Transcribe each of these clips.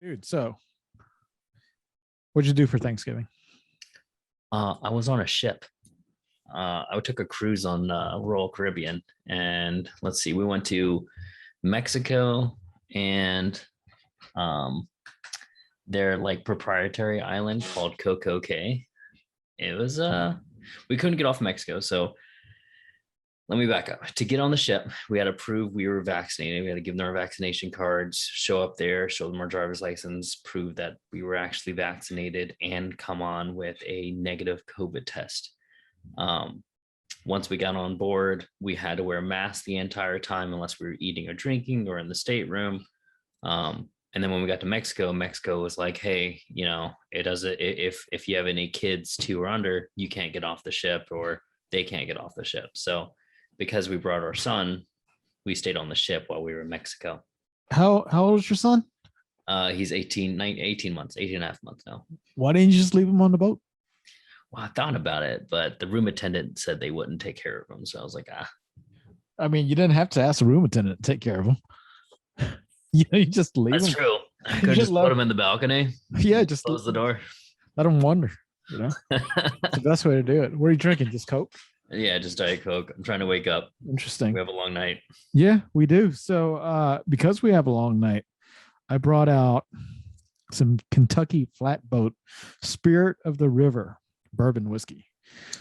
Dude, so what'd you do for Thanksgiving? I was on a ship. I took a cruise on Royal Caribbean, and let's see, we went to Mexico and um, their like proprietary island called Coco Cay. It was we couldn't get off Mexico, so let me back up. To get on the ship, we had to prove we were vaccinated. We had to give them our vaccination cards, show up there, show them our driver's license, prove that we were actually vaccinated, and come on with a negative COVID test. Um, Once we got on board, we had to wear a mask the entire time unless we were eating or drinking or in the stateroom. And then when we got to Mexico, Mexico was like, "Hey, it doesn't. If you have any kids 2 or under, you can't get off the ship, or they can't get off the ship." So, because we brought our son, we stayed on the ship while we were in Mexico. How old is your son? He's 18 months, 18 and a half months now. Why didn't you just leave him on the boat? Well, I thought about it, but the room attendant said they wouldn't take care of him. So I was like, I mean, you didn't have to ask the room attendant to take care of him. You just leave that's him. true. I could just put him in the balcony. Yeah, just Close the door. let him wander. It's the best way to do it. What are you drinking? Just Coke? Yeah, just Diet Coke. I'm trying to wake up. Interesting. We have a long night. Yeah, we do. So because we have a long night, I brought out some Kentucky Flatboat Spirit of the River bourbon whiskey.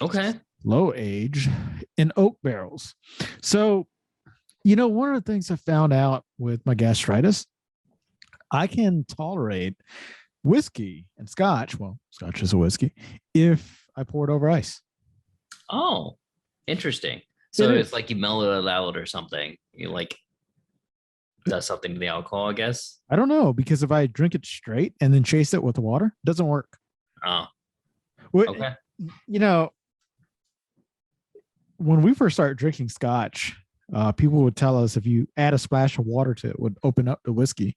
Okay. Low age in oak barrels. So, one of the things I found out with my gastritis, I can tolerate whiskey and scotch. Well, scotch is a whiskey if I pour it over ice. Oh, interesting. So it's like you mellow it out or something. You like does something to the alcohol, I guess. I don't know, because if I drink it straight and then chase it with water, it doesn't work. Oh, Well, okay. When we first started drinking scotch, people would tell us if you add a splash of water to it, would open up the whiskey.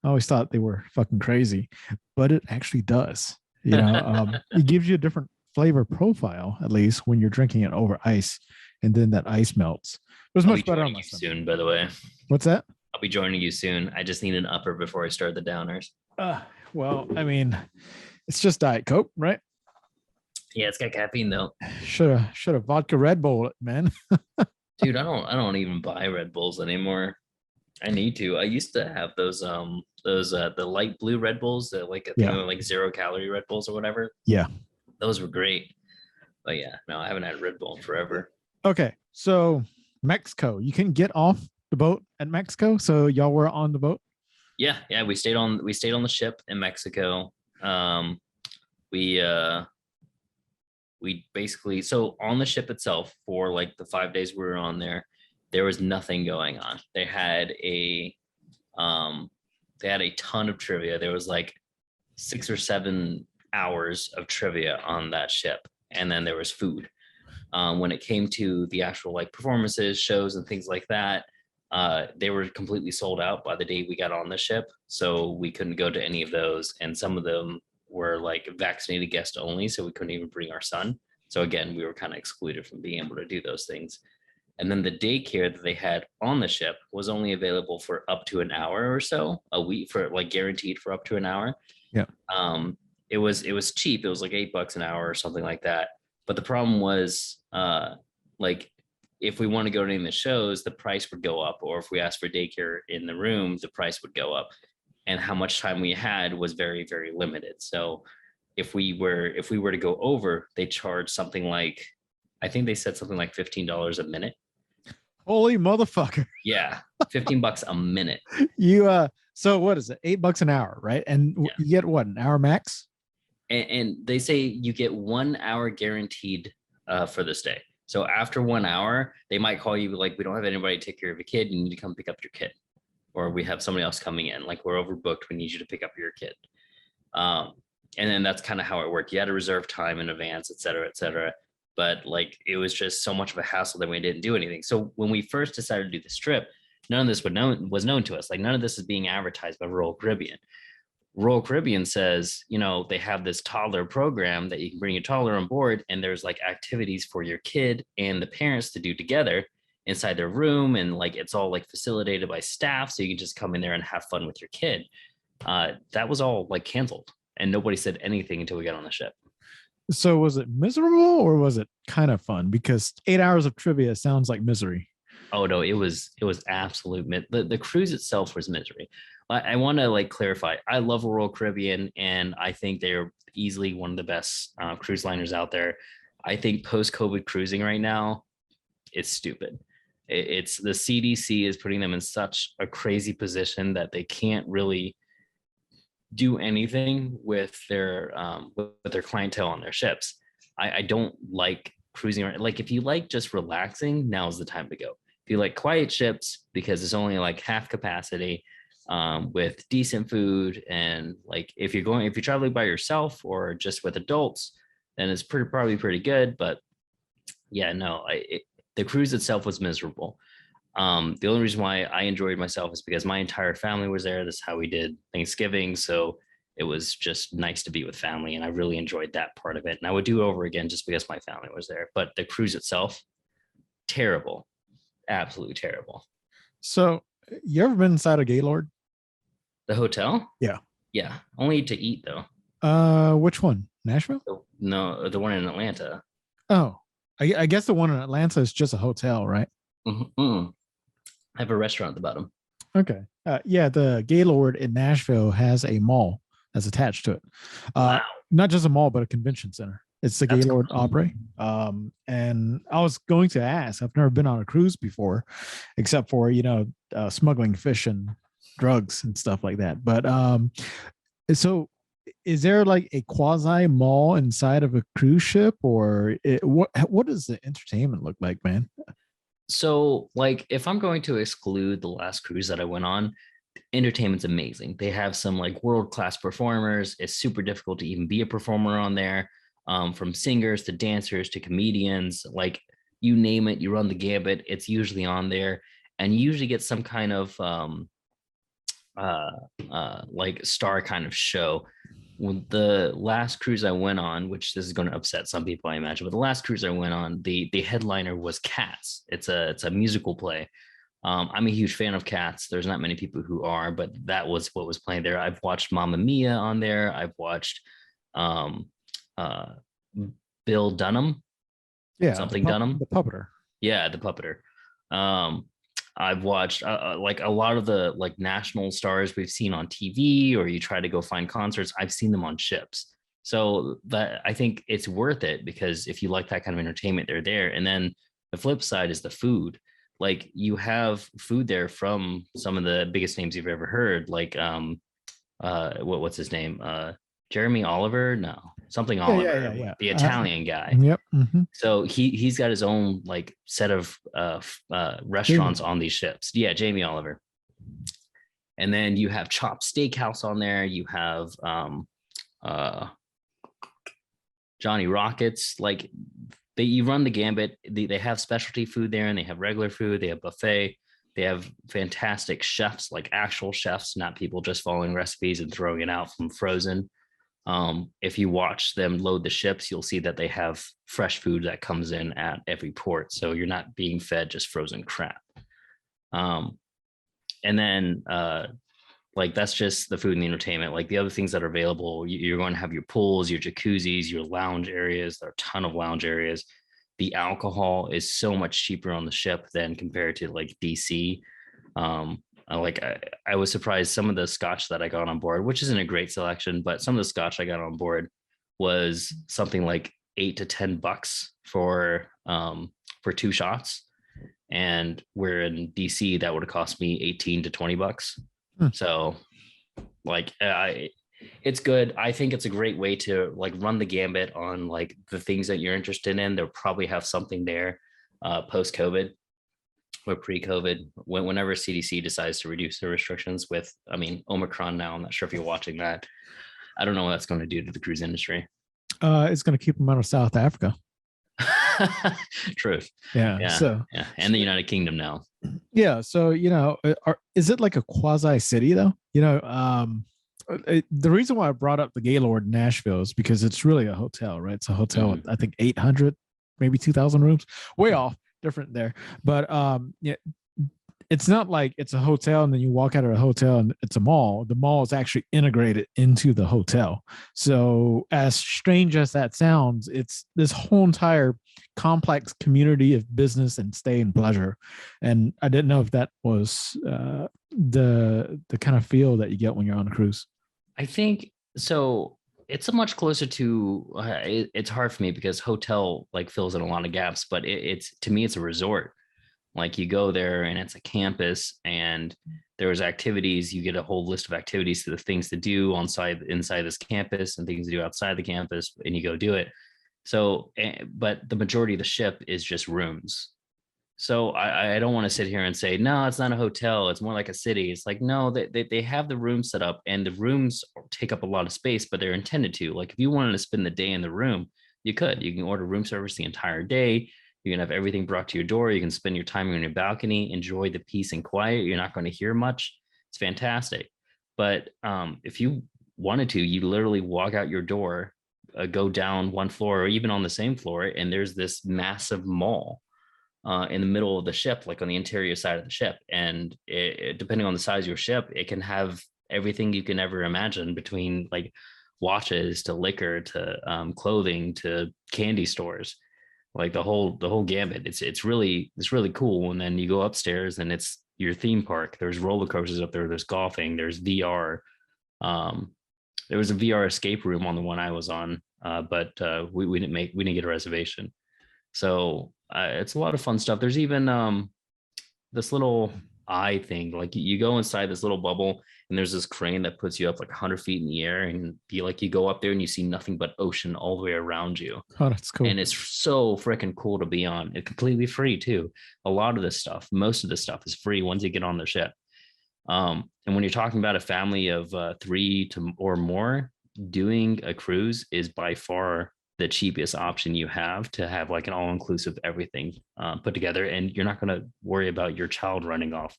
I always thought they were fucking crazy, but it actually does. It gives you a different flavor profile, at least when you're drinking it over ice, and then that ice melts. It was much better on my stomach. Soon, by the way. What's that? I'll be joining you soon. I just need an upper before I start the downers. Well, I mean, it's just Diet Coke, right? Yeah, it's got caffeine though. Should have vodka Red Bull it, man. Dude, I don't even buy Red Bulls anymore. I need to. I used to have those the light blue Red Bulls that like I think they were like 0-calorie Red Bulls or whatever. Yeah. Those were great. But yeah, no, I haven't had Red Bull in forever. Okay. So Mexico, you can get off the boat at Mexico. So y'all were on the boat? Yeah, we stayed on the ship in Mexico. We basically, so on the ship itself for like the 5 days we were on there was nothing going on. They had a ton of trivia. There was like 6 or 7 hours of trivia on that ship, and then there was food. When it came to the actual like performances, shows, and things like that, they were completely sold out by the day we got on the ship, so we couldn't go to any of those, and some of them were like vaccinated guests only, so we couldn't even bring our son. So again, we were kind of excluded from being able to do those things. And then the daycare that they had on the ship was only available for up to an hour or so a week, for like guaranteed for up to an hour. Yeah. It was cheap. It was like $8 an hour or something like that. But the problem was like if we want to go to any of the shows, the price would go up, or if we asked for daycare in the room, the price would go up. And how much time we had was very, very limited. So if we were to go over, they charge something like, I think they said something like $15 a minute. Holy motherfucker. Yeah, $15 a minute. So what is it? $8 an hour, right? And you get what, an hour max? And they say you get 1 hour guaranteed for the stay. So after 1 hour, they might call you like, we don't have anybody to take care of a kid. You need to come pick up your kid. Or we have somebody else coming in, like we're overbooked, we need you to pick up your kid. And then that's kind of how it worked. You had to reserve time in advance, et cetera, et cetera. But like, it was just so much of a hassle that we didn't do anything. So when we first decided to do this trip, none of this was known to us. Like none of this is being advertised by Royal Caribbean. Royal Caribbean says, they have this toddler program that you can bring your toddler on board, and there's like activities for your kid and the parents to do together inside their room, and like it's all like facilitated by staff, so you can just come in there and have fun with your kid. That was all like canceled, and nobody said anything until we got on the ship. So was it miserable or was it kind of fun? Because 8 hours of trivia sounds like misery. Oh no, it was absolute the cruise itself was misery. I want to like clarify. I love Royal Caribbean, and I think they're easily one of the best cruise liners out there. I think post COVID cruising right now, it's stupid. It's the CDC is putting them in such a crazy position that they can't really do anything with their clientele on their ships. I don't like cruising around. Like if you like just relaxing, now's the time to go. If you like quiet ships because it's only like half capacity, with decent food, and like if you're traveling by yourself or just with adults, then it's probably pretty good. But yeah, no, the cruise itself was miserable. The only reason why I enjoyed myself is because my entire family was there. That's how we did Thanksgiving. So it was just nice to be with family. And I really enjoyed that part of it. And I would do it over again just because my family was there. But the cruise itself, terrible, absolutely terrible. So you ever been inside a Gaylord? The hotel? Yeah. Yeah. Only to eat though. Which one? Nashville? No, the one in Atlanta. Oh, I guess the one in Atlanta is just a hotel, right? Mm-hmm. I have a restaurant at the bottom. Okay. Yeah, the Gaylord in Nashville has a mall that's attached to it. Wow. Not just a mall, but a convention center. It's the That's Gaylord cool. Opry. And I was going to ask, I've never been on a cruise before, except for, smuggling fish and drugs and stuff like that. But so is there like a quasi mall inside of a cruise ship, or what does the entertainment look like, man? So, like, if I'm going to exclude the last cruise that I went on, entertainment's amazing. They have some like world class performers. It's super difficult to even be a performer on there, from singers to dancers to comedians. Like, you name it, you run the gambit. It's usually on there, and you usually get some kind of uh, like star kind of show. When the last cruise I went on, which this is going to upset some people, I imagine, but the last cruise I went on, the headliner was Cats. It's a musical play. I'm a huge fan of Cats. There's not many people who are, but that was what was playing there. I've watched Mamma Mia on there. I've watched um, uh, Bill Dunham, Yeah, something Dunham. the puppeter. Yeah, the puppeter. Um, I've watched like a lot of the like national stars we've seen on TV, or you try to go find concerts. I've seen them on ships. So that I think it's worth it, because if you like that kind of entertainment, they're there. And then the flip side is the food. Like you have food there from some of the biggest names you've ever heard, like what's his name? Jeremy Oliver? No, something Oliver, Yeah. the Italian guy. Yep. Mm-hmm. So he's got his own like set of restaurants on these ships. Yeah, Jamie Oliver. And then you have Chop Steakhouse on there. You have uh, Johnny Rockets. Like you run the gambit. They have specialty food there, and they have regular food. They have buffet. They have fantastic chefs, like actual chefs, not people just following recipes and throwing it out from frozen. If you watch them load the ships, you'll see that they have fresh food that comes in at every port. So you're not being fed just frozen crap. And then like that's just the food and the entertainment. Like the other things that are available, you're going to have your pools, your jacuzzis, your lounge areas. There are a ton of lounge areas. The alcohol is so much cheaper on the ship than compared to like DC. I was surprised some of the scotch that I got on board, which isn't a great selection, but some of the scotch I got on board was something like $8 to $10 for two shots. And we're in DC, that would have cost me $18 to $20. So like it's good. I think it's a great way to like run the gambit on like the things that you're interested in. They'll probably have something there post COVID or pre-COVID, whenever CDC decides to reduce their restrictions with, I mean, Omicron now. I'm not sure if you're watching that. I don't know what that's going to do to the cruise industry. It's going to keep them out of South Africa. Truth. Yeah. So yeah, and the United Kingdom now. Yeah. So is it like a quasi city though? The reason why I brought up the Gaylord in Nashville is because it's really a hotel, right? It's a hotel with I think 800, maybe 2,000 rooms. Way off, different there. But yeah, it's not like it's a hotel and then you walk out of a hotel and it's a mall. The mall is actually integrated into the hotel. So, as strange as that sounds, it's this whole entire complex community of business and stay and pleasure. And I didn't know if that was the kind of feel that you get when you're on a cruise. I think so. It's a much closer to. It's hard for me because hotel like fills in a lot of gaps, but it's to me it's a resort. Like you go there and it's a campus, and there's activities. You get a whole list of activities to the things to do inside this campus and things to do outside the campus, and you go do it. So, but the majority of the ship is just rooms. So I don't want to sit here and say, no, it's not a hotel. It's more like a city. It's like, no, they have the room set up and the rooms take up a lot of space, but they're intended to. Like if you wanted to spend the day in the room, you could. You can order room service the entire day. You can have everything brought to your door. You can spend your time on your balcony, enjoy the peace and quiet. You're not going to hear much. It's fantastic. But if you wanted to, you literally walk out your door, go down one floor or even on the same floor, and there's this massive mall in the middle of the ship, like on the interior side of the ship. And depending on the size of your ship, it can have everything you can ever imagine, between like watches to liquor to clothing to candy stores, like the whole gambit. It's really cool. And then you go upstairs and it's your theme park. There's roller coasters up there. There's golfing. There's VR. There was a VR escape room on the one I was on, but we didn't get a reservation. So it's a lot of fun stuff. There's even this little eye thing. Like you go inside this little bubble, and there's this crane that puts you up like 100 feet in the air, and you go up there and you see nothing but ocean all the way around you. Oh, that's cool. And it's so freaking cool to be on. It's completely free too. A lot of this stuff, most of this stuff is free once you get on the ship. And when you're talking about a family of 3 or more, doing a cruise is by far the cheapest option you have to have like an all-inclusive everything put together, and you're not going to worry about your child running off.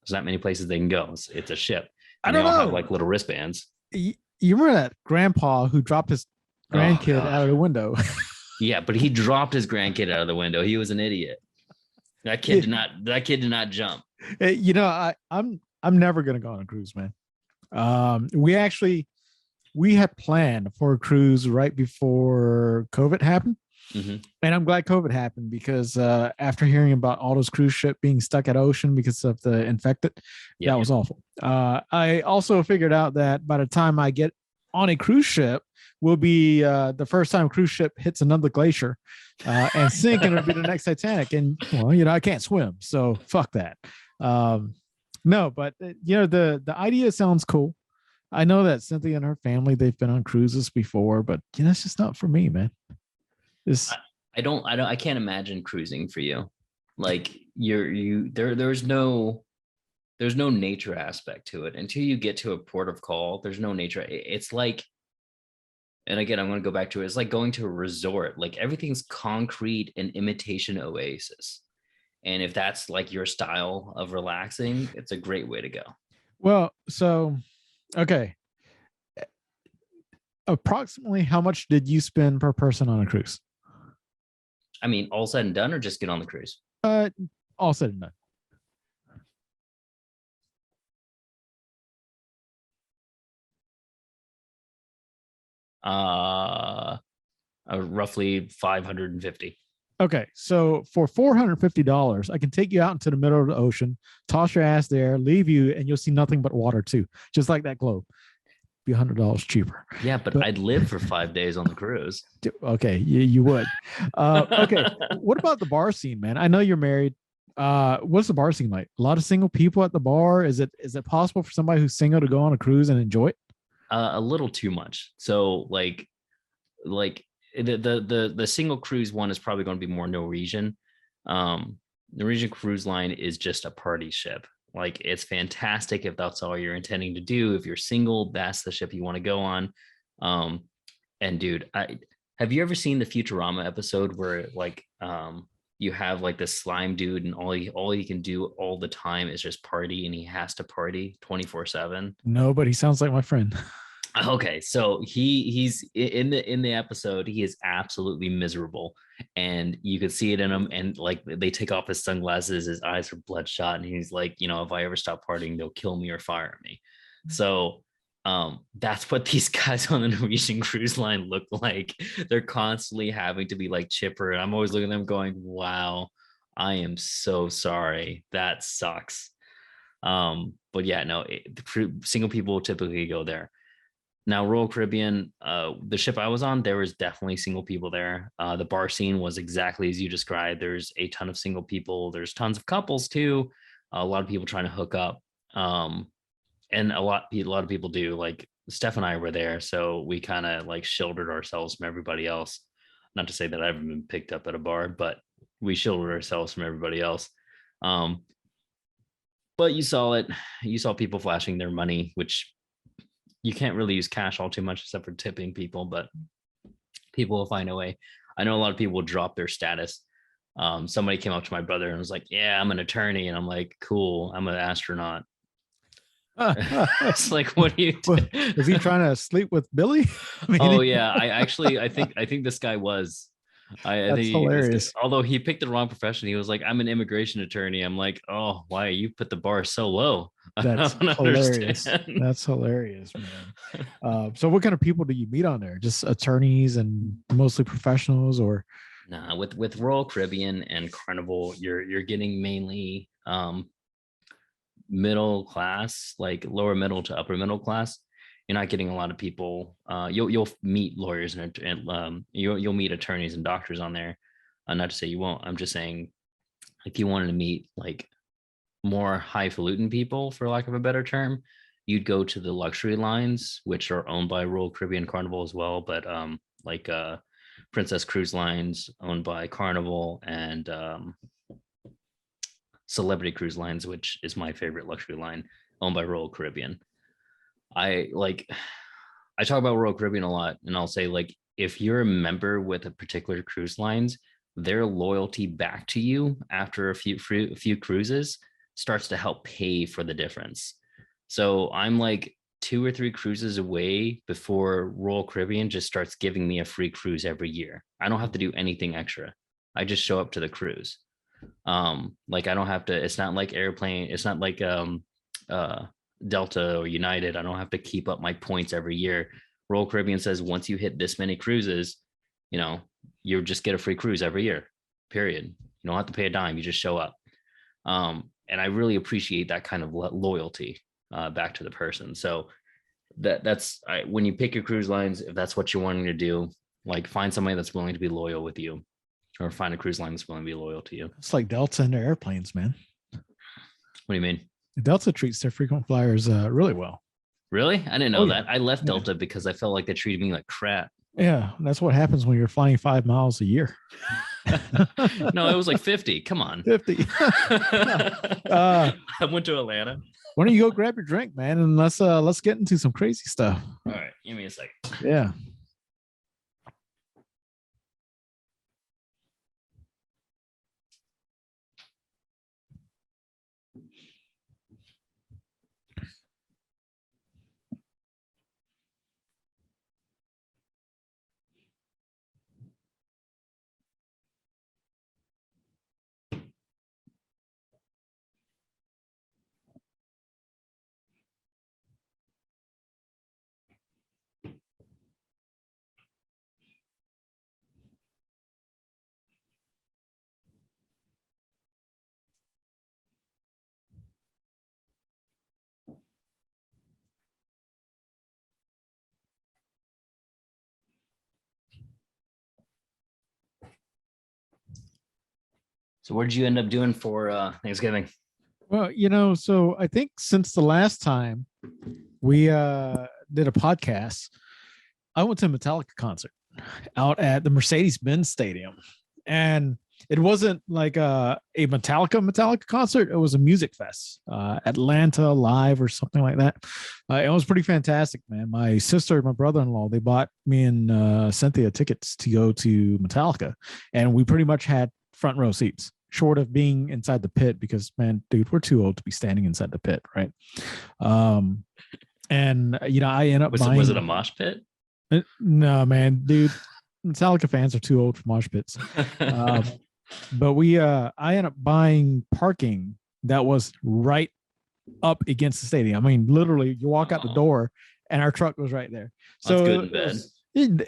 There's not many places they can go. It's a ship. And I don't they all know. have like little wristbands. You remember that grandpa who dropped his grandkid out of the window? Yeah, but he dropped his grandkid out of the window. He was an idiot. That kid did not jump. You know, I'm never gonna go on a cruise, man. We had planned for a cruise right before COVID happened. Mm-hmm. And I'm glad COVID happened, because after hearing about all those cruise ship being stuck at ocean because of the infected, that was awful. I also figured out that by the time I get on a cruise ship, will be the first time a cruise ship hits another glacier and sink, and it'll be the next Titanic. And well, I can't swim, so fuck that. No, but the idea sounds cool. I know that Cynthia and her family, they've been on cruises before, but it's just not for me, man. I can't imagine cruising for you. Like there's no nature aspect to it until you get to a port of call. There's no nature. It's like, and again, I'm going to go back to it. It's like going to a resort. Like everything's concrete and imitation oasis. And if that's like your style of relaxing, it's a great way to go. Well, so, okay. Approximately how much did you spend per person on a cruise? I mean, all said and done, or just get on the cruise? All said and done. Roughly 550. Okay, so for $450, I can take you out into the middle of the ocean, toss your ass there, leave you, and you'll see nothing but water too, just like that globe. Be $100 cheaper. Yeah, but I'd live for 5 days on the cruise. Okay, you would. Okay, what about the bar scene, man? I know you're married. What's the bar scene like? A lot of single people at the bar. Is it possible for somebody who's single to go on a cruise and enjoy it? A little too much. So like the single cruise one is probably going to be more Norwegian. Norwegian Cruise Line is just a party ship. Like it's fantastic if that's all you're intending to do. If you're single, that's the ship you want to go on. And dude, have you ever seen the Futurama episode where like you have like this slime dude, and all he can do all the time is just party, and he has to party 24/7? No, but he sounds like my friend. Okay, so he's in the episode, he is absolutely miserable, and you could see it in him. And like they take off his sunglasses, his eyes are bloodshot, and he's like, if I ever stop partying, they'll kill me or fire me. So that's what these guys on the Norwegian cruise line look like. They're constantly having to be like chipper, and I'm always looking at them going, wow, I am so sorry. That sucks. But yeah, no, single people typically go there. Now, Royal Caribbean, the ship I was on, there was definitely single people there. The bar scene was exactly as you described. There's a ton of single people. There's tons of couples too. A lot of people trying to hook up, and a lot of people do. Like Steph and I were there, so we kind of like shielded ourselves from everybody else. Not to say that I haven't been picked up at a bar, but we shielded ourselves from everybody else. But you saw it. You saw people flashing their money, which you can't really use cash all too much except for tipping people, but people will find a way. I know a lot of people will drop their status. Somebody came up to my brother and was like, yeah, I'm an attorney. And I'm like, cool, I'm an astronaut. It's like, what do you do? Was he trying to sleep with Billy? Yeah. I think this guy was. I think hilarious. Although he picked the wrong profession, he was like, I'm an immigration attorney. I'm like, oh, why you put the bar so low? That's hilarious. That's hilarious, man. So what kind of people do you meet on there? Just attorneys and mostly professionals, or? Nah, with Royal Caribbean and Carnival, you're getting mainly middle class, like lower middle to upper middle class. You're not getting a lot of people. You'll meet lawyers and you'll meet attorneys and doctors on there. Not to say you won't. I'm just saying, if you wanted to meet like more highfalutin people, for lack of a better term, you'd go to the luxury lines, which are owned by Royal Caribbean Carnival as well. But like Princess Cruise Lines, owned by Carnival, and Celebrity Cruise Lines, which is my favorite luxury line, owned by Royal Caribbean. I talk about Royal Caribbean a lot, and I'll say, like, if you're a member with a particular cruise lines, their loyalty back to you after a few cruises starts to help pay for the difference. So I'm like 2 or 3 cruises away before Royal Caribbean just starts giving me a free cruise every year. I don't have to do anything extra. I just show up to the cruise. Like I don't have to, it's not like airplane, it's not like Delta or United. I don't have to keep up my points every year. Royal Caribbean says once you hit this many cruises, you just get a free cruise every year, period. You don't have to pay a dime. You just show up. And I really appreciate that kind of loyalty back to the person. So that's when you pick your cruise lines, if that's what you're wanting to do, like find somebody that's willing to be loyal with you, or find a cruise line that's willing to be loyal to you. It's like Delta and their airplanes, man. What do you mean? Delta treats their frequent flyers really well. Really? I didn't know that. I left Delta because I felt like they treated me like crap. Yeah, that's what happens when you're flying 5 miles a year. No, it was like 50. Come on. 50. I went to Atlanta. Why don't you go grab your drink, man, and let's get into some crazy stuff. All right, give me a second. Yeah. So what did you end up doing for Thanksgiving? Well, so I think since the last time we did a podcast, I went to a Metallica concert out at the Mercedes-Benz Stadium. And it wasn't like a Metallica concert. It was a music fest, Atlanta Live or something like that. It was pretty fantastic, man. My sister and my brother-in-law, they bought me and Cynthia tickets to go to Metallica. And we pretty much had front row seats, short of being inside the pit, because, man, dude, we're too old to be standing inside the pit, right? And I end up Was it a buying. mosh pit? No, man, dude, Metallica fans are too old for mosh pits. But I ended up buying parking that was right up against the stadium. I mean, literally, you walk out the door, and our truck was right there. That's So good and bad.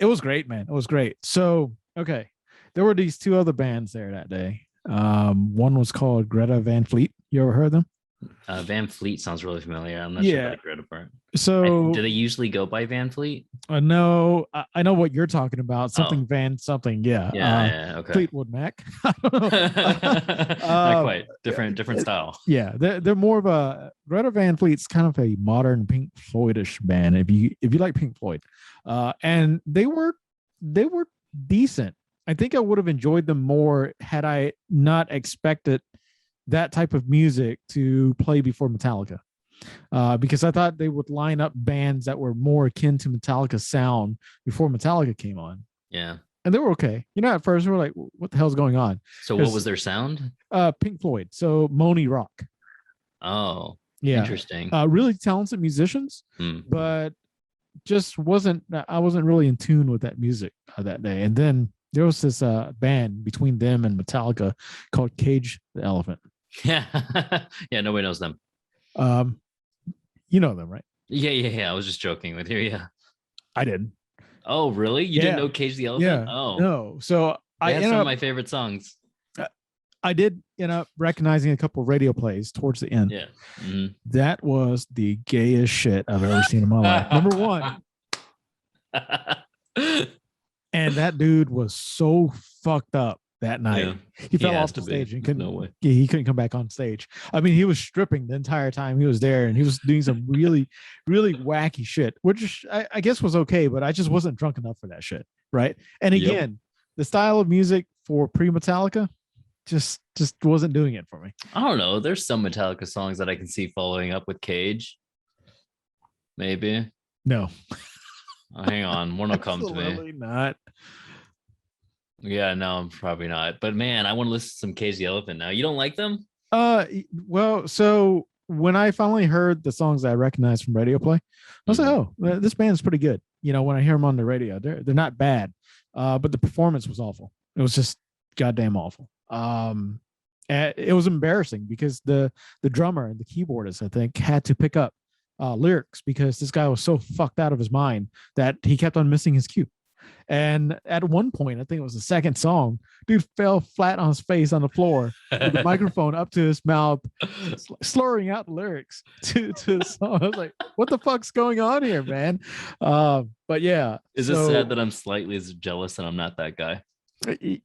it was great, man. It was great. So okay, there were these two other bands there that day. One was called Greta Van Fleet. You ever heard of them? Van Fleet sounds really familiar. I'm not sure about the Greta part. So Do they usually go by Van Fleet? no, I know what you're talking about. Something Van something. Yeah. Yeah. Okay. Fleetwood Mac. I don't know. Not quite. Different style. Yeah, they're more of a Greta Van Fleet's kind of a modern Pink Floydish band. If you like Pink Floyd, and they were decent. I think I would have enjoyed them more had I not expected that type of music to play before Metallica, because I thought they would line up bands that were more akin to Metallica's sound before Metallica came on. Yeah. And they were okay. At first we were like, what the hell's going on? So what was their sound? Pink Floyd. So moany rock. Oh, yeah. Interesting. Really talented musicians, but I wasn't really in tune with that music that day. And then there was this band between them and Metallica called Cage the Elephant. Yeah. Yeah, nobody knows them. You know them, right? Yeah. I was just joking with you. Yeah. I didn't. Oh, really? You didn't know Cage the Elephant? Yeah. Oh. No. So I had some of my favorite songs. I did end up recognizing a couple of radio plays towards the end. Yeah. That was the gayest shit I've ever seen in my life. Number one. And that dude was so fucked up that night. Yeah. He fell off the stage and he couldn't come back on stage. I mean, he was stripping the entire time he was there, and he was doing some really, really wacky shit, which I guess was okay, but I just wasn't drunk enough for that shit. Right. And again, the style of music for pre-Metallica just wasn't doing it for me. I don't know. There's some Metallica songs that I can see following up with Cage. Maybe. No. Hang on, one will come to me. Absolutely not. Yeah, no, probably not. But man, I want to listen to some Cage the Elephant now. You don't like them? Well, so when I finally heard the songs that I recognized from radio play, I was like, oh, this band's pretty good. When I hear them on the radio, they're not bad. But the performance was awful. It was just goddamn awful. It was embarrassing because the drummer and the keyboardist, I think, had to pick up lyrics because this guy was so fucked out of his mind that he kept on missing his cue. And at one point, I think it was the second song, dude fell flat on his face on the floor with the microphone up to his mouth, slurring out the lyrics to the song. I was like, what the fuck's going on here, man? But yeah. Is it sad that I'm slightly jealous that I'm not that guy?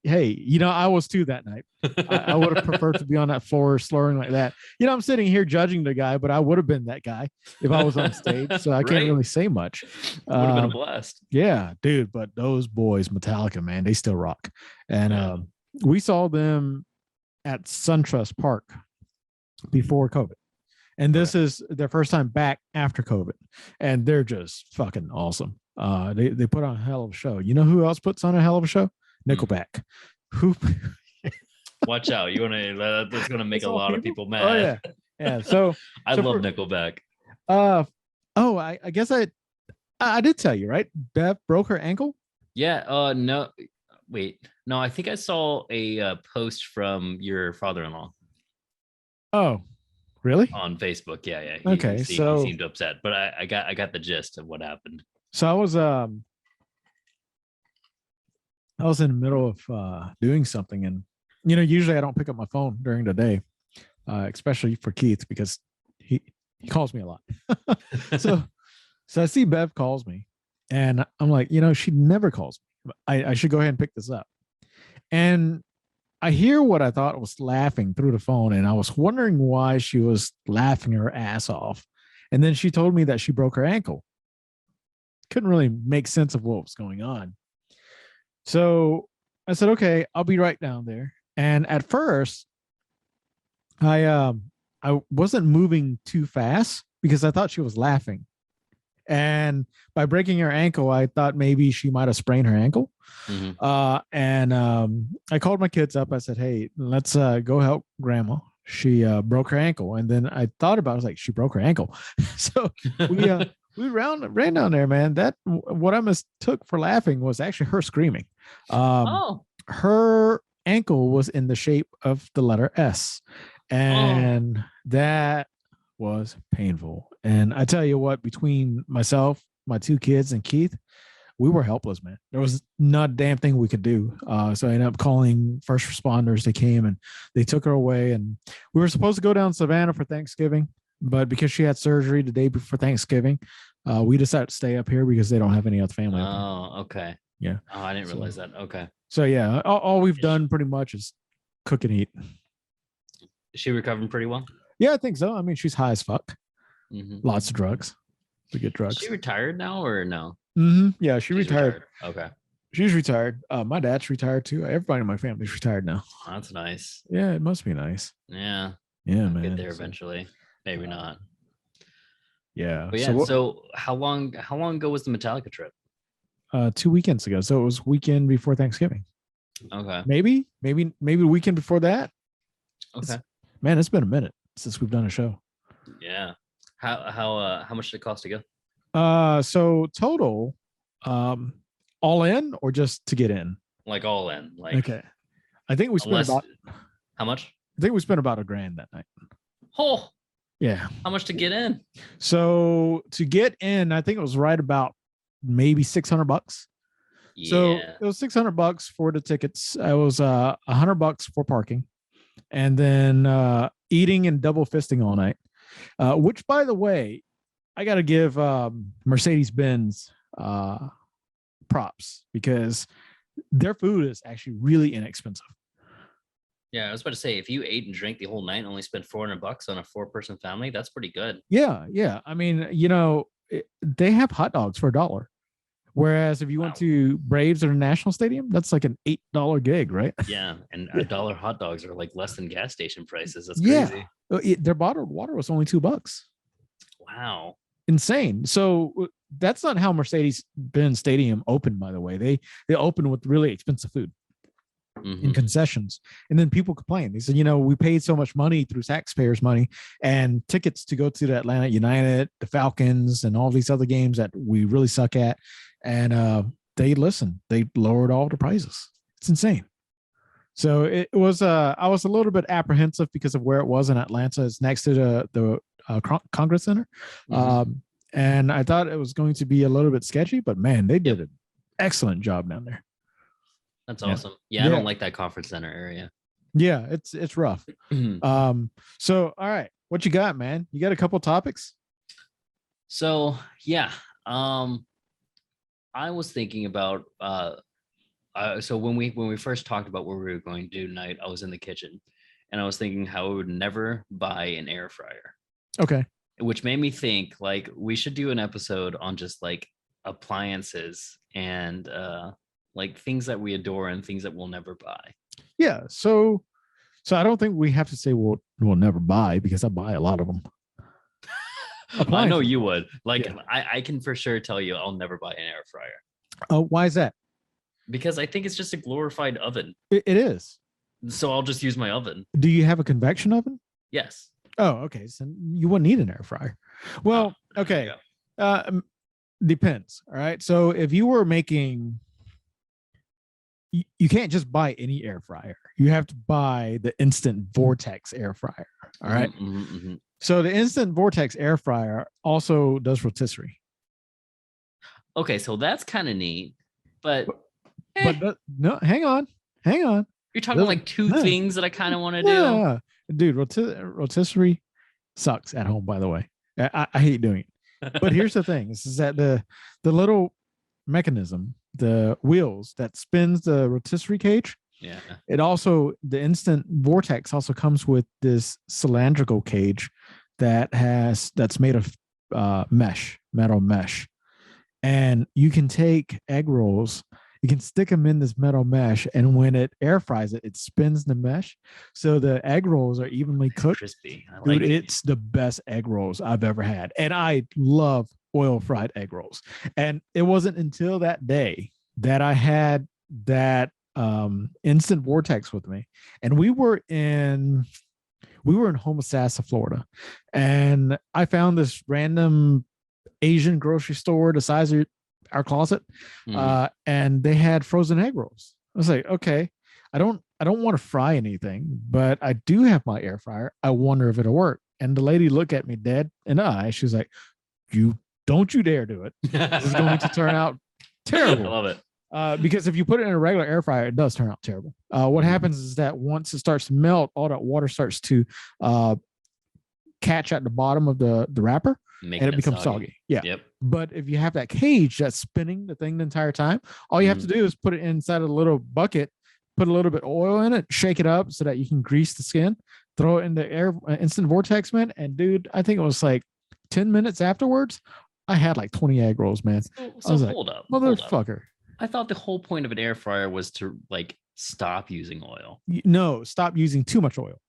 Hey, I was too that night. I would have preferred to be on that floor slurring like that. I'm sitting here judging the guy, but I would have been that guy if I was on stage. So I can't really say much. Would have been a blast. Yeah, dude. But those boys, Metallica, man, they still rock. And we saw them at SunTrust Park before COVID. And this is their first time back after COVID. And they're just fucking awesome. They put on a hell of a show. You know who else puts on a hell of a show? Nickelback. Who? Watch out! That's gonna make a lot of people mad. Oh yeah. So I love Nickelback. I guess I did tell you, right? Bev broke her ankle. Yeah. No. Wait. No. I think I saw a post from your father-in-law. Oh, really? On Facebook. Yeah. He seemed upset, but I got the gist of what happened. So I was in the middle of doing something, and usually I don't pick up my phone during the day, especially for Keith because he calls me a lot. so I see Bev calls me, and I'm like, she never calls me. I should go ahead and pick this up. And I hear what I thought was laughing through the phone, and I was wondering why she was laughing her ass off. And then she told me that she broke her ankle. Couldn't really make sense of what was going on. So I said, okay, I'll be right down there. And at first, I wasn't moving too fast because I thought she was laughing. And by breaking her ankle, I thought maybe she might have sprained her ankle. And I called my kids up. I said, hey, let's go help grandma. She broke her ankle. And then I thought about it. I was like, she broke her ankle. So we we ran down there, man. That what I mistook for laughing was actually her screaming. Oh, Her ankle was in the shape of the letter S, oh, and that was painful. And I tell you what, between myself, my two kids, and Keith, we were helpless, man. There was not a damn thing we could do. So I ended up calling first responders. They came and they took her away. And we were supposed to go down to Savannah for Thanksgiving, but because she had surgery the day before Thanksgiving, we decided to stay up here because they don't have any other family up here. oh, okay. Yeah. Oh, I didn't realize that. Okay. So yeah, all we've done pretty much is cook and eat. Is she recovering pretty well? Yeah, I think so. I mean, she's high as fuck. Mm-hmm. Lots of drugs. To get drugs. Is she retired now or no? Mm-hmm. Yeah, she's retired. Okay. She's retired. My dad's retired too. Everybody in my family's retired now. That's nice. Yeah, it must be nice. Yeah. Yeah, I'll man. get there eventually. Maybe not. Yeah. But yeah. So how long ago was the Metallica trip? 2 weekends ago. So it was weekend before Thanksgiving. Okay. Maybe the weekend before that. Okay. It's been a minute since we've done a show. Yeah. How much did it cost to go? So total, all in or just to get in? Like all in. Like okay. I think we spent about how much? I think we spent about $1,000 that night. Oh, yeah. How much to get in? So to get in, I think it was right about maybe $600. Yeah. So it was $600 for the tickets. It was $100 for parking, and then eating and double fisting all night. Which, by the way, I got to give Mercedes-Benz props because their food is actually really inexpensive. Yeah, I was about to say, if you ate and drank the whole night and only spent $400 on a 4-person family, that's pretty good. Yeah. I mean, they have hot dogs for $1. Whereas if you went to Braves or the National Stadium, that's like an $8 gig, right? Yeah, and $1 hot dogs are like less than gas station prices. That's crazy. Yeah, their bottled water was only $2. Wow, insane. So that's not how Mercedes-Benz Stadium opened, by the way. They opened with really expensive food. In concessions, and then people complain. They said, we paid so much money through taxpayers' money and tickets to go to the Atlanta United, the Falcons, and all these other games that we really suck at. And they listened. They lowered all the prices. It's insane. So it was. I was a little bit apprehensive because of where it was in Atlanta. It's next to the Congress Center, and I thought it was going to be a little bit sketchy. But man, they did an excellent job down there. That's awesome. Yeah, I don't like that conference center area. Yeah, it's rough. So all right, what you got, man? You got a couple topics? So yeah, I was thinking about so when we first talked about what we were going to do tonight, I was in the kitchen and I was thinking how I would never buy an air fryer. Okay. Which made me think like we should do an episode on just like appliances and like things that we adore and things that we'll never buy. Yeah. So I don't think we have to say we'll never buy because I buy a lot of them. I know you would. Like I can for sure tell you I'll never buy an air fryer. Why is that? Because I think it's just a glorified oven. It is. So I'll just use my oven. Do you have a convection oven? Yes. Oh, okay. So you wouldn't need an air fryer. Well, okay. Depends. All right. So if you were making, you can't just buy any air fryer. You have to buy the Instant Vortex air fryer. All right. So the Instant Vortex air fryer also does rotisserie. Okay, so that's kind of neat, but no, hang on. You're talking like two things that I kind of want to do. Dude, rotisserie sucks at home, by the way. I hate doing it. But here's the thing: is that the little mechanism, the wheels that spins the rotisserie cage. Yeah. The Instant Vortex also comes with this cylindrical cage that's made of metal mesh, and you can take egg rolls. You can stick them in this metal mesh, and when it air fries it spins the mesh, so the egg rolls are evenly cooked. Crispy. Dude, it's the best egg rolls I've ever had, and I love oil fried egg rolls. And it wasn't until that day that I had that Instant Vortex with me, and we were in Homosassa, Florida, and I found this random Asian grocery store the size of our closet, and they had frozen egg rolls. I was like, okay, I don't want to fry anything, but I do have my air fryer. I wonder if it'll work. And the lady looked at me dead in the eye. She was like, "You don't you dare do it. This is going to turn out terrible." I love it. Because if you put it in a regular air fryer, it does turn out terrible. What happens is that once it starts to melt, all that water starts to catch at the bottom of the wrapper, and it becomes soggy. Yeah. Yep. But if you have that cage that's spinning the thing the entire time, all you have to do is put it inside a little bucket, put a little bit of oil in it, shake it up so that you can grease the skin, throw it in the air instant vortex, man. And dude, I think it was like 10 minutes afterwards, I had like 20 egg rolls, man. So I was hold like, up, motherfucker. I thought the whole point of an air fryer was to like stop using oil. No, stop using too much oil.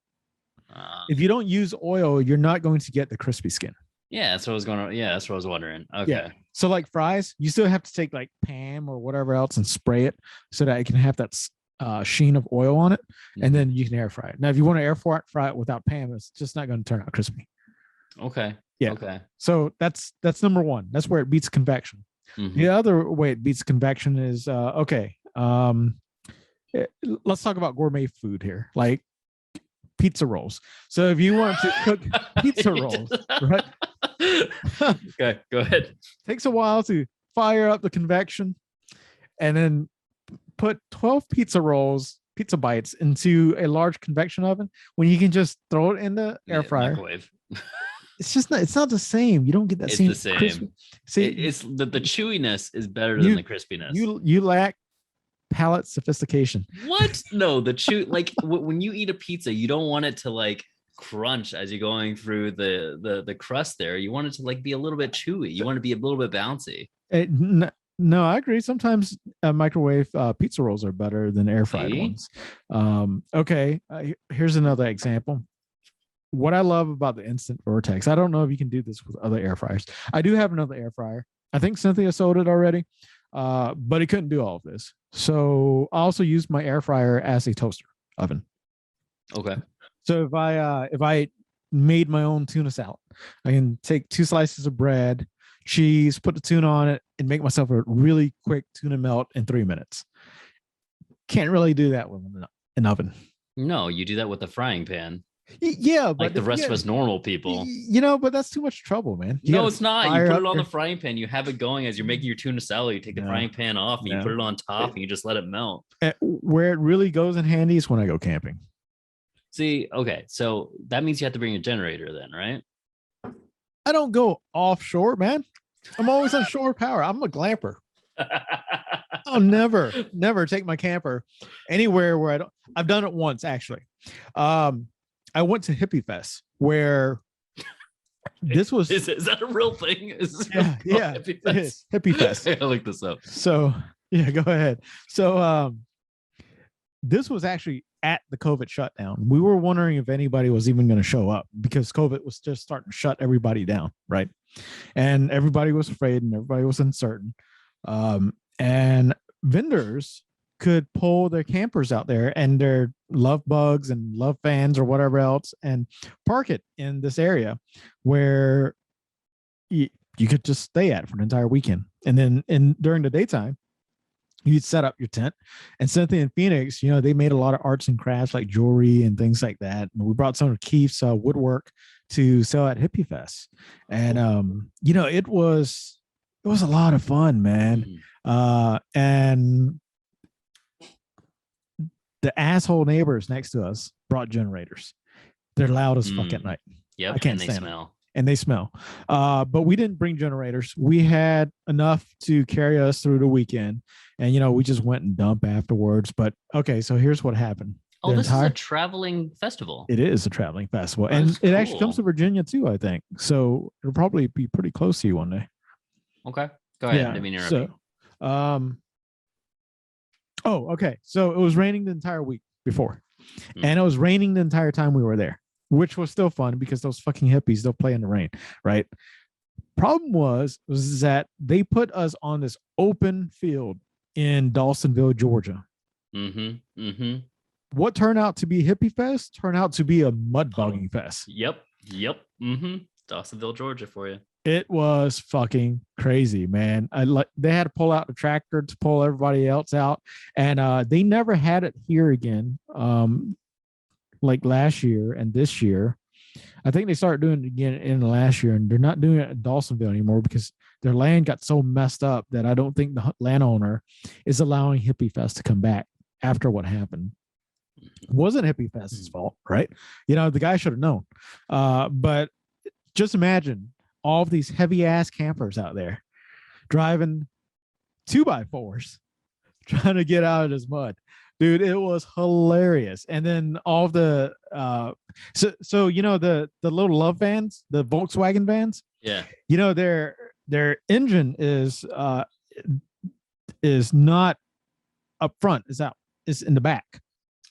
If you don't use oil, you're not going to get the crispy skin. Yeah, that's what I was going on. Yeah, that's what I was wondering. Okay. Yeah. So like fries, you still have to take like Pam or whatever else and spray it so that it can have that sheen of oil on it, and then you can air fry it. Now, if you want to air fry it without Pam, it's just not going to turn out crispy. Okay. Yeah. Okay. So that's number one. That's where it beats convection. The other way it beats convection is okay. Let's talk about gourmet food here, like pizza rolls. So if you want to cook pizza rolls, right? Okay, go ahead. Takes a while to fire up the convection, and then put 12 pizza bites into a large convection oven when you can just throw it in the air fryer. Microwave. It's not the same. You don't get that It's same. the same. Crispy. See, it's the chewiness is better than the crispiness. You lack palate sophistication. What? No, the chew, like when you eat a pizza, you don't want it to like crunch as you're going through the crust there. You want it to like be a little bit chewy. You want it to be a little bit bouncy. No, I agree. Sometimes microwave pizza rolls are better than air fried ones. Okay, here's another example. What I love about the instant vortex, I don't know if you can do this with other air fryers. I do have another air fryer. I think Cynthia sold it already, but it couldn't do all of this. So I also use my air fryer as a toaster oven. Okay. So if I made my own tuna salad, I can take 2 slices of bread, cheese, put the tuna on it, and make myself a really quick tuna melt in 3 minutes. Can't really do that with an oven. No, you do that with a frying pan. Yeah, but like the rest of us normal people. But that's too much trouble, man. No, it's not. You put it on the frying pan. You have it going as you're making your tuna salad. You take the frying pan off and you put it on top and you just let it melt. Where it really goes in handy is when I go camping. See, okay, so that means you have to bring a generator then, right? I don't go offshore, man. I'm always on shore power. I'm a glamper. I'll never take my camper anywhere where I don't. I've done it once actually. I went to Hippie Fest where this was. Is that a real thing? Yeah, Hippie Fest. Hippie Fest. I look this up. So yeah, go ahead. So this was actually at the COVID shutdown. We were wondering if anybody was even going to show up because COVID was just starting to shut everybody down, right? And everybody was afraid and everybody was uncertain. And vendors could pull their campers out there and their love bugs and love fans or whatever else and park it in this area where you could just stay at for an entire weekend. And then during the daytime, you'd set up your tent. And Cynthia and Phoenix, they made a lot of arts and crafts like jewelry and things like that. And we brought some of Keith's woodwork to sell at Hippie Fest. And, it was a lot of fun, man. And the asshole neighbors next to us brought generators. They're loud as fuck at night. Yep, I can't and stand smell. Them. And they smell. But we didn't bring generators. We had enough to carry us through the weekend. And, we just went and dumped afterwards. But okay, so here's what happened. Oh, this is a traveling festival. It is a traveling festival. And it actually comes to Virginia too, I think. So it'll probably be pretty close to you one day. Okay. Go ahead. Yeah, Let me interrupt you. Okay. So it was raining the entire week before. And it was raining the entire time we were there, which was still fun because those fucking hippies, they'll play in the rain, right? Problem was that they put us on this open field in Dawsonville, Georgia. What turned out to be Hippie Fest turned out to be a mud bogging fest. Yep. Dawsonville, Georgia for you. It was fucking crazy, man. They had to pull out the tractor to pull everybody else out, and they never had it here again. Like last year and this year, I think they started doing it again in the last year, and they're not doing it in Dawsonville anymore because their land got so messed up that I don't think the landowner is allowing Hippie Fest to come back after what happened. It wasn't Hippie Fest's fault, right? You know, the guy should have known. But just imagine all of these heavy ass campers out there driving 2x4s trying to get out of this mud. Dude, it was hilarious. And then all the so you know the little love vans, the Volkswagen vans, Yeah. you know their engine is not up front, is in the back.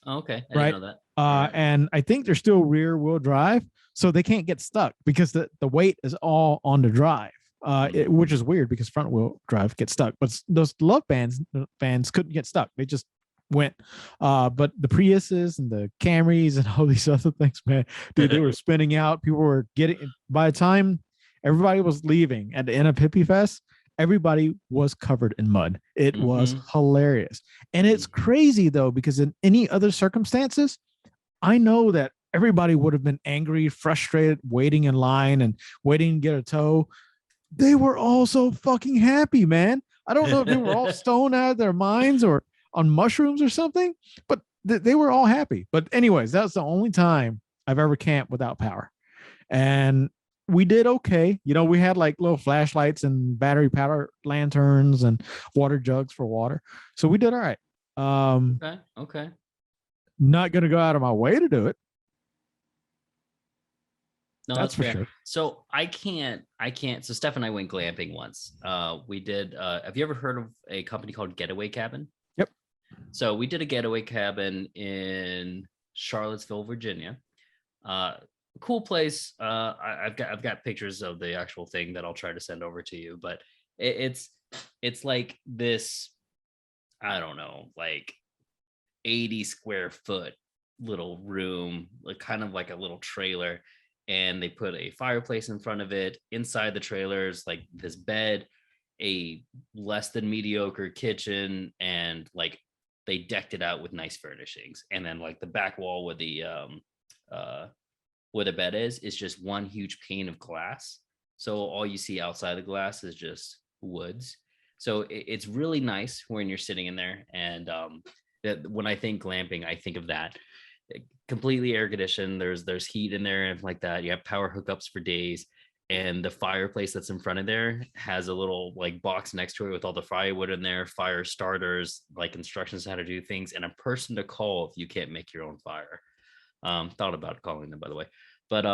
Oh, okay. I Right. didn't know that. Right. And I think they're still rear wheel drive, so they can't get stuck because the weight is all on the drive. Which is weird because front wheel drive gets stuck, but those love vans couldn't get stuck. They just went. But the Priuses and the Camrys and all these other things, man, dude, they were spinning out. People were getting, by the time everybody was leaving at the end of Hippie Fest, everybody was covered in mud. It was hilarious. And it's crazy though, because in any other circumstances, I know that everybody would have been angry, frustrated, waiting in line and waiting to get a tow. They were all so fucking happy, man. I don't know if they were all stoned out of their minds or on mushrooms or something, but they were all happy. But anyways, that's the only time I've ever camped without power. And we did okay. You know, we had like little flashlights and battery power lanterns and water jugs for water. So we did all right. Okay. Not going to go out of my way to do it. No, that's for fair. sure. So I can't. So Steph and I went glamping once. We did. Have you ever heard of a company called Getaway Cabin? Yep. So we did a getaway cabin in Charlottesville, Virginia. Cool place. I've got pictures of the actual thing that I'll try to send over to you. But it's like this, I don't know, like 80 square foot little room, like kind of like a little trailer. And they put a fireplace in front of it. Inside the trailers, like this bed, a less than mediocre kitchen, and like they decked it out with nice furnishings. And then like the back wall where the bed is just one huge pane of glass. So all you see outside the glass is just woods. So it's really nice when you're sitting in there. And when I think glamping, I think of that. Completely air conditioned. There's heat in there and like that. You have power hookups for days, and the fireplace that's in front of there has a little like box next to it with all the firewood in there, fire starters, like instructions how to do things, and a person to call if you can't make your own fire. Thought about calling them, by the way, but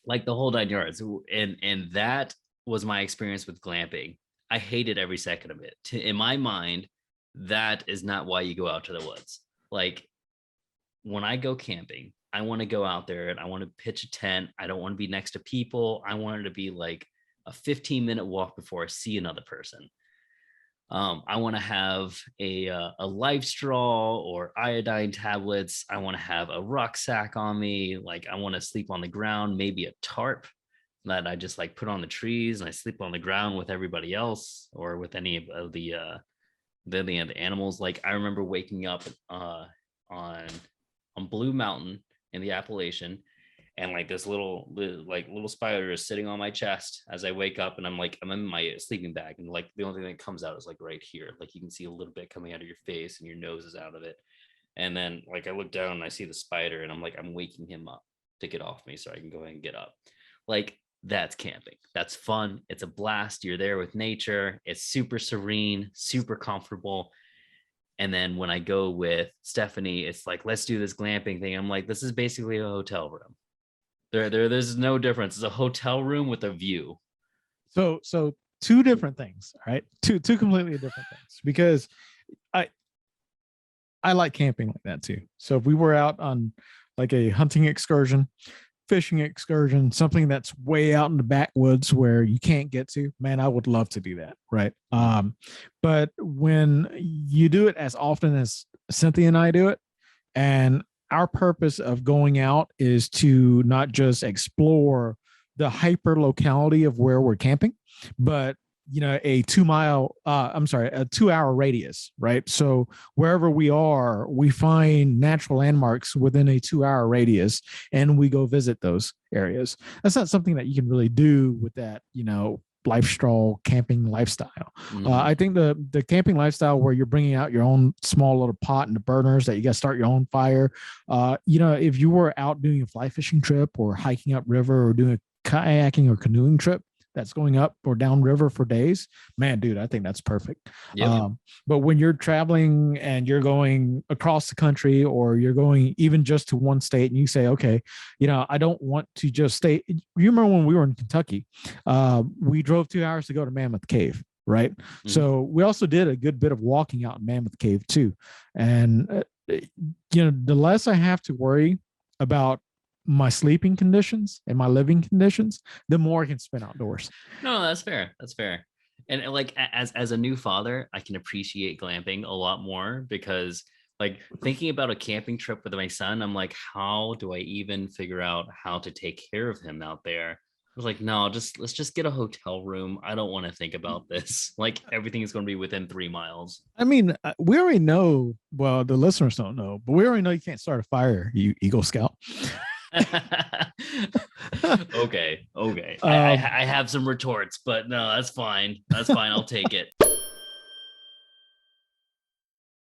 like the whole 9 yards. And that was my experience with glamping. I hated every second of it. In my mind, that is not why you go out to the woods. Like, when I go camping, I want to go out there and I want to pitch a tent. I don't want to be next to people. I want it to be like a 15-minute walk before I see another person. I want to have a life straw or iodine tablets. I want to have a rucksack on me. Like, I want to sleep on the ground, maybe a tarp that I just like put on the trees, and I sleep on the ground with everybody else or with any of the animals. Like, I remember waking up on Blue Mountain in the Appalachian, and like this little spider is sitting on my chest as I wake up, and I'm in my sleeping bag, and like the only thing that comes out is like right here, like you can see a little bit coming out of your face and your nose is out of it. And then like I look down and I see the spider, and I'm waking him up to get off me so I can go ahead and get up. Like, that's camping. That's fun. It's a blast. You're there with nature. It's super serene, super comfortable. And then when I go with Stephanie, it's like, let's do this glamping thing. I'm like, this is basically a hotel room. There's no difference. It's a hotel room with a view. So two different things, right? Two completely different things, because I like camping like that too. So if we were out on like a hunting excursion, fishing excursion, something that's way out in the backwoods where you can't get to, man, I would love to do that, right? But when you do it as often as Cynthia and I do it, and our purpose of going out is to not just explore the hyper locality of where we're camping, but a 2 mile, a 2 hour radius, right? So wherever we are, we find natural landmarks within a 2 hour radius and we go visit those areas. That's not something that you can really do with that, lifestyle camping lifestyle. I think the camping lifestyle where you're bringing out your own small little pot and the burners that you got to start your own fire. If you were out doing a fly fishing trip or hiking up river or doing a kayaking or canoeing trip that's going up or down river for days, man, dude, I think that's perfect. Yep. But when you're traveling and you're going across the country or you're going even just to one state and you say, okay, I don't want to just stay. You remember when we were in Kentucky, we drove 2 hours to go to Mammoth Cave, right? Mm-hmm. So we also did a good bit of walking out in Mammoth Cave too. And, the less I have to worry about my sleeping conditions and my living conditions, the more I can spend outdoors. No, that's fair. That's fair. And like as a new father, I can appreciate glamping a lot more because like thinking about a camping trip with my son, I'm like, how do I even figure out how to take care of him out there? I was like, no, let's just get a hotel room. I don't want to think about this. Like everything is going to be within 3 miles. I mean, we already know, well, the listeners don't know, but we already know you can't start a fire, you Eagle Scout. Okay. I have some retorts, but no, that's fine. I'll take it.